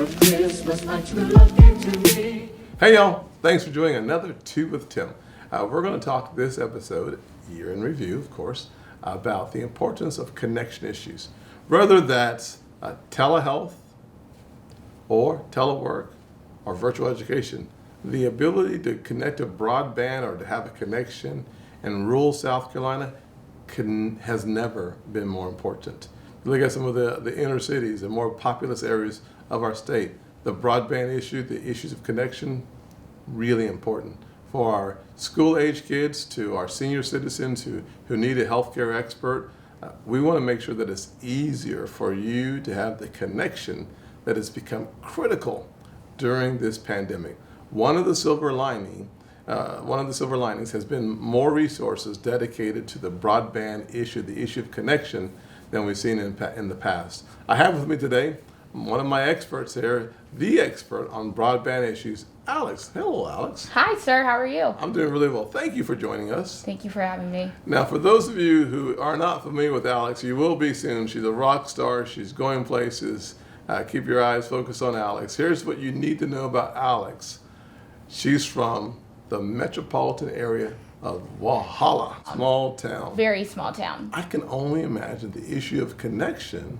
Hey y'all, thanks for joining another Two with Tim. We're going to talk this episode, year in review of course, about the importance of connection issues. Whether that's telehealth or telework or virtual education, the ability to connect to broadband or to have a connection in rural South Carolina has never been more important. You look at some of the inner cities, the more populous areas of our state, the broadband issue, the issues of connection, really important. For our school-age kids to our senior citizens who need a healthcare expert, we want to make sure that it's easier for you to have the connection that has become critical during this pandemic. One of the silver linings has been more resources dedicated to the broadband issue, the issue of connection, than we've seen in the past. I have with me today one of my experts here, the expert on broadband issues, Alex. Hello, Alex. Hi, sir. How are you? I'm doing really well. Thank you for joining us. Thank you for having me. Now, for those of you who are not familiar with Alex, you will be soon. She's a rock star. She's going places. Keep your eyes focused on Alex. Here's what you need to know about Alex. She's from the metropolitan area of Walhalla, small town. Very small town. I can only imagine the issue of connection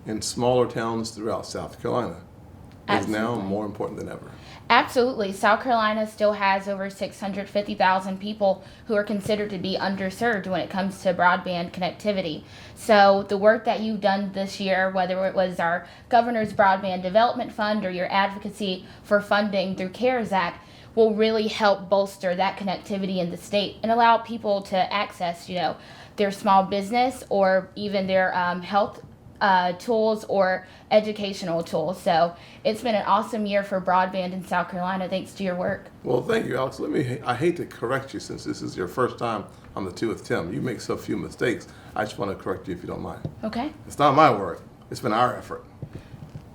in smaller towns throughout South Carolina is now more important than ever. Absolutely. South Carolina still has over 650,000 people who are considered to be underserved when it comes to broadband connectivity. So the work that you've done this year, whether it was our Governor's Broadband Development Fund or your advocacy for funding through CARES Act, will really help bolster that connectivity in the state and allow people to access, their small business or even their health tools or educational tools. So it's been an awesome year for broadband in South Carolina thanks to your work. Well, thank you, Alex. I hate to correct you since this is your first time on the Two with Tim. You make so few mistakes. I just want to correct you if you don't mind. Okay. It's not my work. It's been our effort.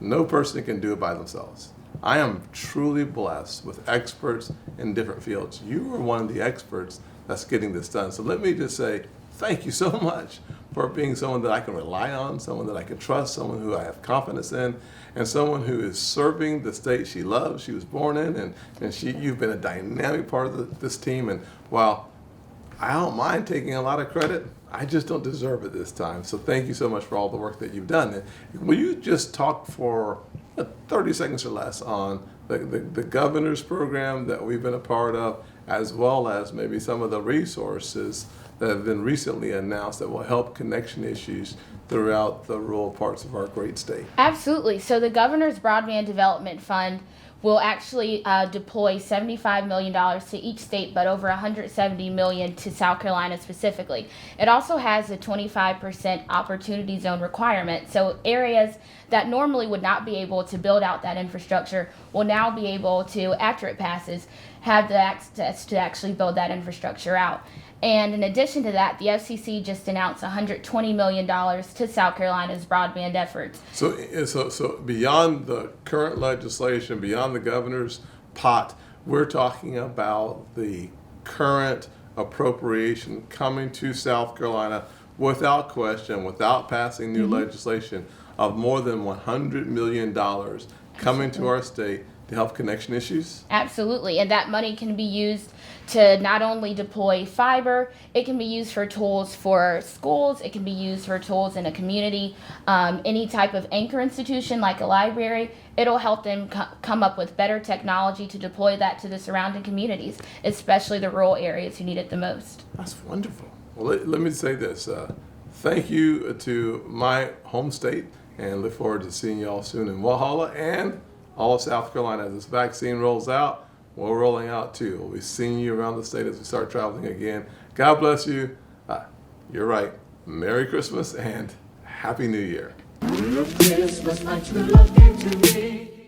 No person can do it by themselves. I am truly blessed with experts in different fields. You are one of the experts that's getting this done. So let me just say thank you so much for being someone that I can rely on, someone that I can trust, someone who I have confidence in, and someone who is serving the state she loves, she was born in, and you've been a dynamic part of this team. And while I don't mind taking a lot of credit, I just don't deserve it this time. So thank you so much for all the work that you've done. And will you just talk for 30 seconds or less on the governor's program that we've been a part of, as well as maybe some of the resources that have been recently announced that will help connection issues throughout the rural parts of our great state? Absolutely. So the Governor's Broadband Development Fund will actually deploy $75 million to each state, but over $170 million to South Carolina specifically. It also has a 25% opportunity zone requirement. So areas that normally would not be able to build out that infrastructure will now be able to, after it passes, have the access to actually build that infrastructure out. And in addition to that, the FCC just announced $120 million to South Carolina's broadband efforts. So beyond the current legislation, beyond the governor's pot, we're talking about the current appropriation coming to South Carolina without question, without passing new legislation, of more than $100 million coming to our state to help connection issues? Absolutely. And that money can be used to not only deploy fiber, it can be used for tools for schools, it can be used for tools in a community, any type of anchor institution like a library. It'll help them come up with better technology to deploy that to the surrounding communities, especially the rural areas who need it the most. That's wonderful. Well, let me say this. Thank you to my home state, and look forward to seeing you all soon in Walhalla and all of South Carolina. As this vaccine rolls out, we're rolling out too. We'll be seeing you around the state as we start traveling again. God bless you. You're right. Merry Christmas and Happy New Year. Christmas, my true love came to me.